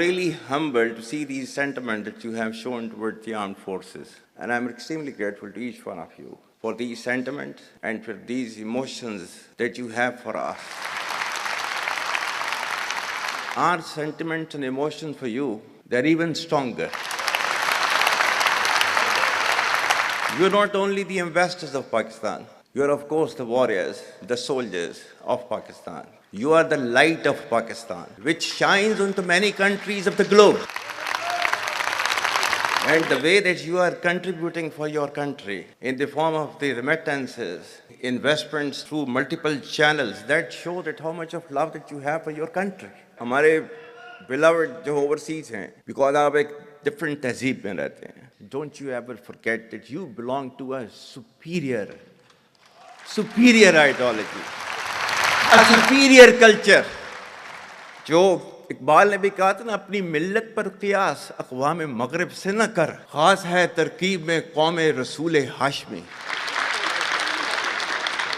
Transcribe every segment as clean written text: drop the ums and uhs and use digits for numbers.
really humbled to see these sentiments that you have shown towards the armed forces. And I'm extremely grateful to each one of you for these sentiments and for these emotions that you have for us. Our sentiments and emotions for you, they're even stronger. You're not only the ambassadors of Pakistan, you're of course the warriors, the soldiers of Pakistan. You are the light of Pakistan, which shines onto many countries of the globe. And the way that you are contributing for your country in the form of the remittances, investments through multiple channels, that shows that how much of love that you have for your country. हमारे beloved जो overseas हैं, because आप एक different तहजीब में रहते हैं. Don't you ever forget that you belong to a superior ideology, a superior culture. जो इकबाल ने भी कहा था ना, अपनी मिल्लत पर क़ियास अक़वाम मग़रिब से न कर, ख़ास है तरकीब में कौम रसूल हाशमी.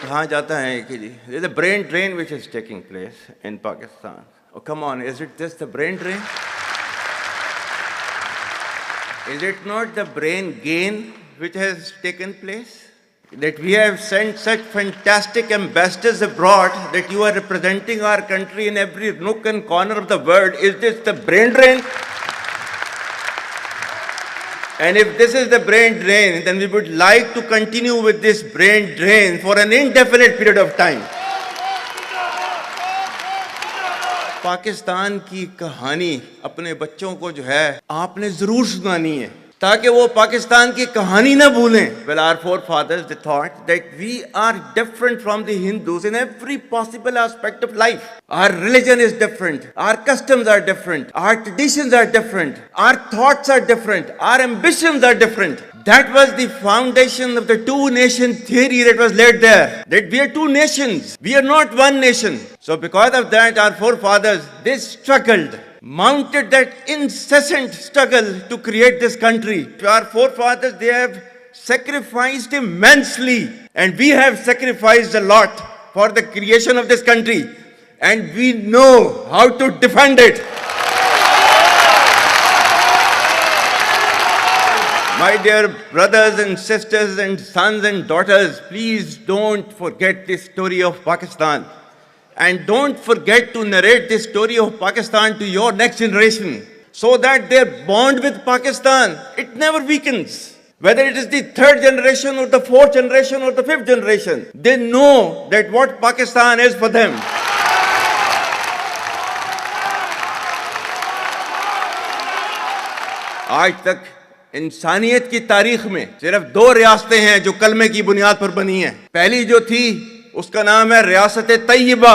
कहा जाता है कि जी there's a brain drain which is taking place in Pakistan. Oh, come on, is it just the brain drain? Is it not the brain gain which has taken place? That we have sent such fantastic ambassadors abroad that you are representing our country in every nook and corner of the world. Is this the brain drain? And if this is the brain drain, then we would like to continue with this brain drain for an indefinite period of time. Pakistan की कहानी अपने बच्चों को जो है आपने जरूर सुनानी है, ताकि वो पाकिस्तान की कहानी ना भूलें. Well, our forefathers, they thought that we are different from the Hindus in every possible aspect of life. Our religion is different, our customs are different, our traditions are different, our thoughts are different, our ambitions are different. That was the foundation of the two-nation theory that was laid there. That we are two nations, we are not one nation. So because of that, our forefathers, they struggled, mounted that incessant struggle to create this country. Our forefathers, they have sacrificed immensely, and we have sacrificed a lot for the creation of this country, and we know how to defend it. My dear brothers and sisters and sons and daughters, please don't forget this story of Pakistan. And don't forget to narrate this story of Pakistan to your next generation, so that their bond with Pakistan, it never weakens. Whether it is the third generation or the fourth generation or the fifth generation, they know that what Pakistan is for them. आज तक इंसानियत की तारीख में सिर्फ दो रियासतें हैं जो कलमे की बुनियाद पर बनी हैं. पहली जो थी उसका नाम है रियासत तैयबा,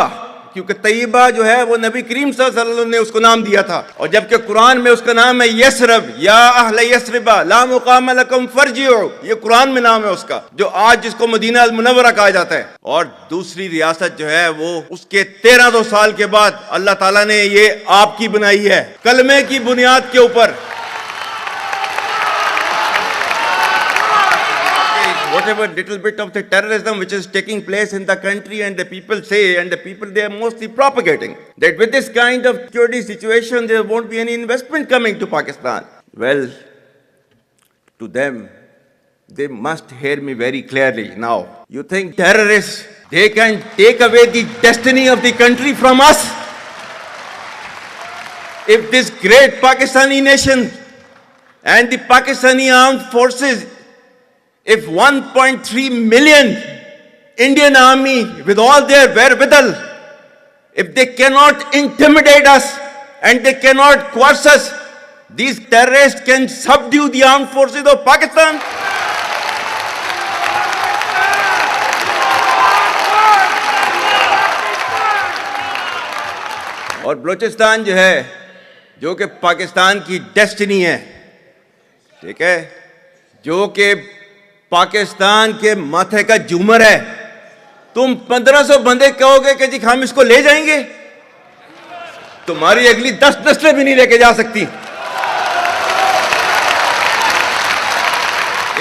क्योंकि तैयबा जो है वो नबी करीम सल्लल्लाहु अलैहि वसल्लम ने उसको नाम दिया था. और जबकि कुरान में उसका नाम है यसरब, या अहले यसरबा ला मुकाम लकुम फरजिउ, ये कुरान में नाम है उसका, जो आज जिसको मदीना अल मुनव्वरा कहा जाता है. और दूसरी रियासत जो है वो उसके 1300 साल के बाद अल्लाह ताला ने ये आपकी बनाई है, कलमे की बुनियाद के ऊपर. Whatever little bit of the terrorism which is taking place in the country, and the people say, and the people they are mostly propagating, that with this kind of security situation there won't be any investment coming to Pakistan. Well, to them, they must hear me very clearly now. You think terrorists, they can take away the destiny of the country from us? If this great Pakistani nation and the Pakistani armed forces, if 1.3 million Indian army with all their wherewithal, if they cannot intimidate us and they cannot coerce us, these terrorists can subdue the armed forces of Pakistan. और बलूचिस्तान जो है, जो कि पाकिस्तान की destiny है, ठीक है, जो कि पाकिस्तान के माथे का झूमर है, तुम 1500 बंदे कहोगे कि जी हम इसको ले जाएंगे, तुम्हारी अगली 10 नस्लें भी नहीं लेके जा सकती.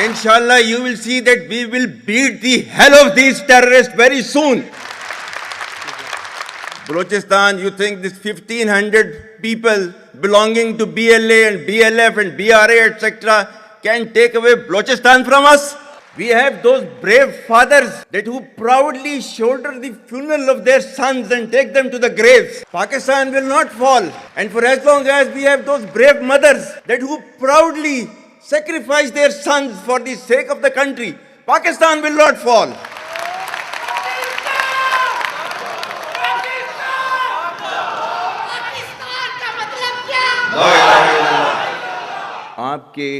Inshallah, you will see that we will beat the hell of these terrorists very soon. Balochistan, you think this 1,500 people belonging to BLA and BLF and BRA, etc., can take away Balochistan from us? We have those brave fathers that who proudly shoulder the funeral of their sons and take them to the graves. Pakistan will not fall. And for as long as we have those brave mothers that who proudly sacrifice their sons for the sake of the country, Pakistan will not fall. आपके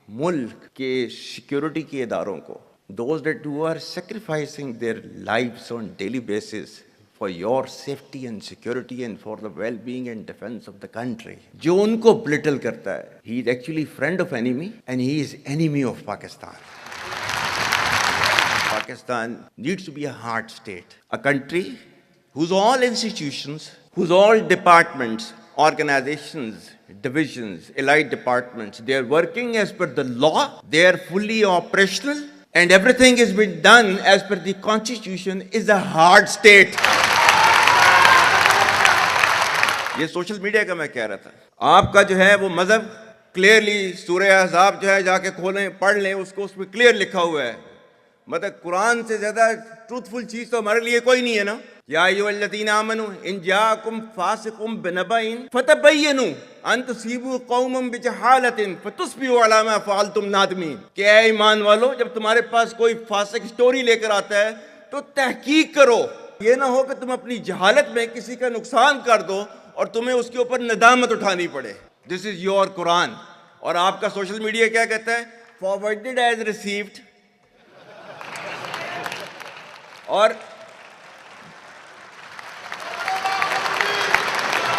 मुल्क के security के इदारों को, those that who are sacrificing their lives on daily basis for your safety and security and for the well-being and defense of the country, जो उनको belittle करता है, he is actually friend of enemy and he is enemy of Pakistan. Pakistan needs to be a hard state, a country whose all institutions, whose all departments, organizations, divisions, allied departments, they are working as per the law, they are fully operational, and everything has been done as per the constitution, is a hard state. ये social media का मैं कह रहा था, आपका जो है वो मजहब क्लियरली सूरह अहज़ाब जो है जाके खोलें पढ़ लें, उसको उसमें क्लियर लिखा हुआ है. मतलब कुरान से ज्यादा ट्रूथफुल चीज तो हमारे लिए कोई नहीं है ना. या अय्युहल्लज़ीना आमनू इन जाअकुम फासिकुम बिनबइन फतबय्यनु अन तुसीबू कौमम बिजहालतिन फतुस्बिहू अला मा फ़अलतुम नादिमीन. क्या ईमान वालो, जब तुम्हारे पास कोई फासिक स्टोरी लेकर आता है तो तहकीक करो. ये ना हो कि तुम अपनी जहालत में किसी का नुकसान कर दो और तुम्हें उसके ऊपर नदामत उठानी पड़े. This is your Quran. और आपका सोशल मीडिया क्या कहता है? Forwarded as received. और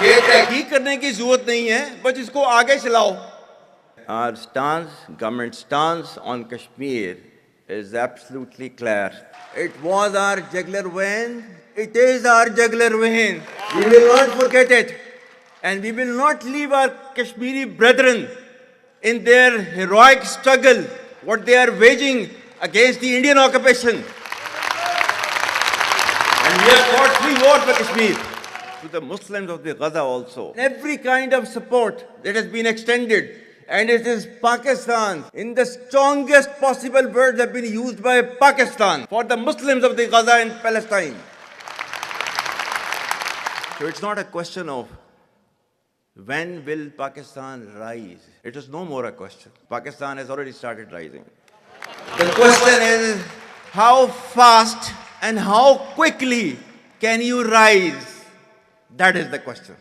ये तहकीक करने की जरूरत नहीं है, बस इसको आगे चलाओ. Our stance, government stance on Kashmir is absolutely clear. It was our jugular vein. It is our jugular vein. We will not forget it, and we will not leave our Kashmiri brethren in their heroic struggle, what they are waging against the Indian occupation. And we have fought free war for Kashmir. To the Muslims of the Gaza also, every kind of support that has been extended, and it is Pakistan, in the strongest possible words have been used by Pakistan for the Muslims of the Gaza and Palestine. So it's not a question of when will Pakistan rise. It is no more a question. Pakistan has already started rising. The question is how fast and how quickly can you rise? That is the question.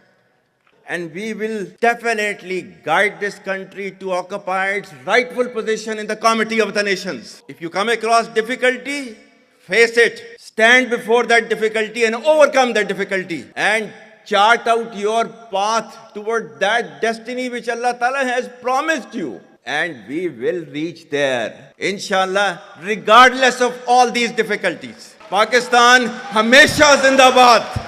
And we will definitely guide this country to occupy its rightful position in the Committee of the Nations. If you come across difficulty, face it. Stand before that difficulty and overcome that difficulty. And chart out your path toward that destiny which Allah Ta'ala has promised you. And we will reach there, inshallah, regardless of all these difficulties. Pakistan, Hamesha Zindabad.